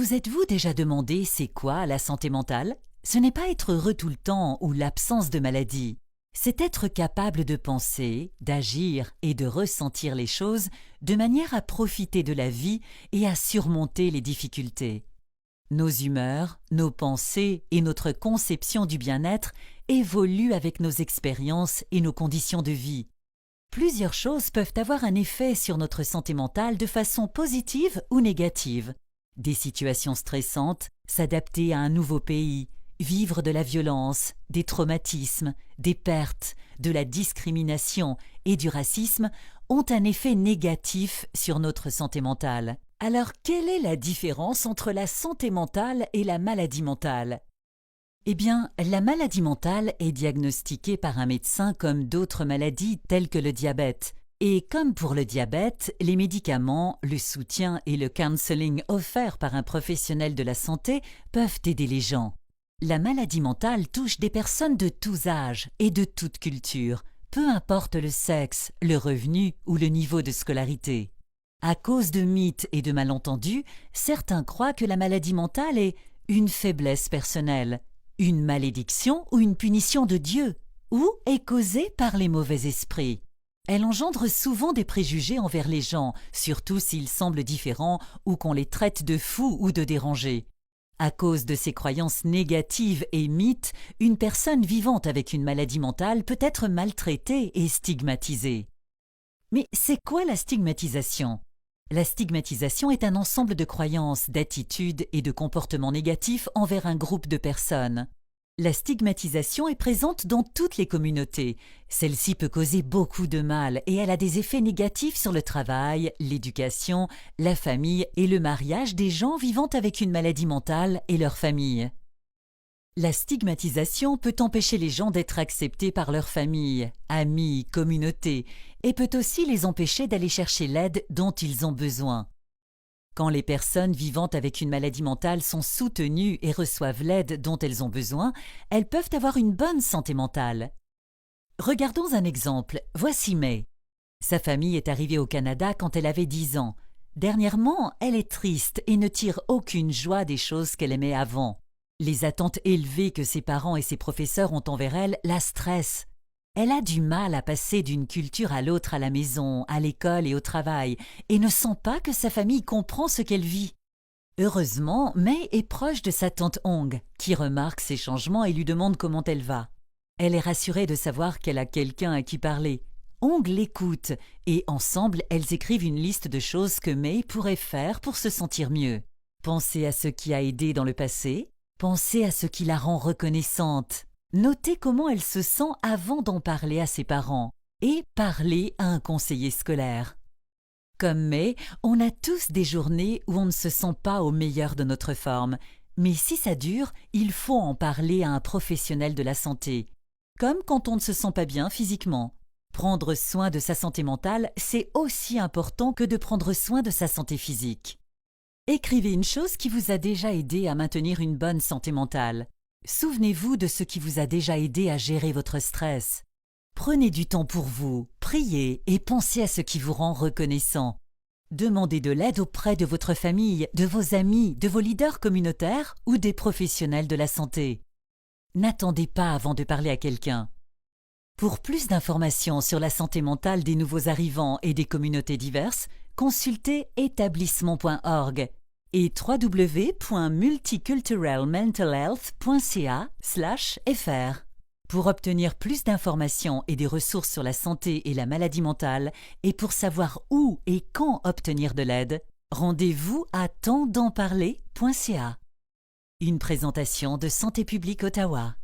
Vous êtes-vous déjà demandé c'est quoi la santé mentale? Ce n'est pas être heureux tout le temps ou l'absence de maladie. C'est être capable de penser, d'agir et de ressentir les choses de manière à profiter de la vie et à surmonter les difficultés. Nos humeurs, nos pensées et notre conception du bien-être évoluent avec nos expériences et nos conditions de vie. Plusieurs choses peuvent avoir un effet sur notre santé mentale de façon positive ou négative. Des situations stressantes, s'adapter à un nouveau pays, vivre de la violence, des traumatismes, des pertes, de la discrimination et du racisme ont un effet négatif sur notre santé mentale. Alors, quelle est la différence entre la santé mentale et la maladie mentale? Eh bien, la maladie mentale est diagnostiquée par un médecin comme d'autres maladies telles que le diabète. Et comme pour le diabète, les médicaments, le soutien et le counseling offerts par un professionnel de la santé peuvent aider les gens. La maladie mentale touche des personnes de tous âges et de toute culture, peu importe le sexe, le revenu ou le niveau de scolarité. À cause de mythes et de malentendus, certains croient que la maladie mentale est une faiblesse personnelle, une malédiction ou une punition de Dieu, ou est causée par les mauvais esprits. Elle engendre souvent des préjugés envers les gens, surtout s'ils semblent différents ou qu'on les traite de fous ou de dérangés. À cause de ces croyances négatives et mythes, une personne vivant avec une maladie mentale peut être maltraitée et stigmatisée. Mais c'est quoi la stigmatisation? La stigmatisation est un ensemble de croyances, d'attitudes et de comportements négatifs envers un groupe de personnes. La stigmatisation est présente dans toutes les communautés. Celle-ci peut causer beaucoup de mal et elle a des effets négatifs sur le travail, l'éducation, la famille et le mariage des gens vivant avec une maladie mentale et leur famille. La stigmatisation peut empêcher les gens d'être acceptés par leur famille, amis, communauté, et peut aussi les empêcher d'aller chercher l'aide dont ils ont besoin. Quand les personnes vivant avec une maladie mentale sont soutenues et reçoivent l'aide dont elles ont besoin, elles peuvent avoir une bonne santé mentale. Regardons un exemple. Voici May. Sa famille est arrivée au Canada quand elle avait 10 ans. Dernièrement, elle est triste et ne tire aucune joie des choses qu'elle aimait avant. Les attentes élevées que ses parents et ses professeurs ont envers elle la stressent. Elle a du mal à passer d'une culture à l'autre à la maison, à l'école et au travail, et ne sent pas que sa famille comprend ce qu'elle vit. Heureusement, May est proche de sa tante Hong, qui remarque ces changements et lui demande comment elle va. Elle est rassurée de savoir qu'elle a quelqu'un à qui parler. Hong l'écoute, et ensemble, elles écrivent une liste de choses que May pourrait faire pour se sentir mieux. Penser à ce qui a aidé dans le passé, penser à ce qui la rend reconnaissante. Notez comment elle se sent avant d'en parler à ses parents et parler à un conseiller scolaire. Comme May, on a tous des journées où on ne se sent pas au meilleur de notre forme, mais si ça dure, il faut en parler à un professionnel de la santé. Comme quand on ne se sent pas bien physiquement. Prendre soin de sa santé mentale, c'est aussi important que de prendre soin de sa santé physique. Écrivez une chose qui vous a déjà aidé à maintenir une bonne santé mentale. Souvenez-vous de ce qui vous a déjà aidé à gérer votre stress. Prenez du temps pour vous, priez et pensez à ce qui vous rend reconnaissant. Demandez de l'aide auprès de votre famille, de vos amis, de vos leaders communautaires ou des professionnels de la santé. N'attendez pas avant de parler à quelqu'un. Pour plus d'informations sur la santé mentale des nouveaux arrivants et des communautés diverses, consultez établissement.org et www.multiculturalmentalhealth.ca/fr. Pour obtenir plus d'informations et des ressources sur la santé et la maladie mentale et pour savoir où et quand obtenir de l'aide, rendez-vous à tentdenparler.ca. Une présentation de Santé publique Ottawa.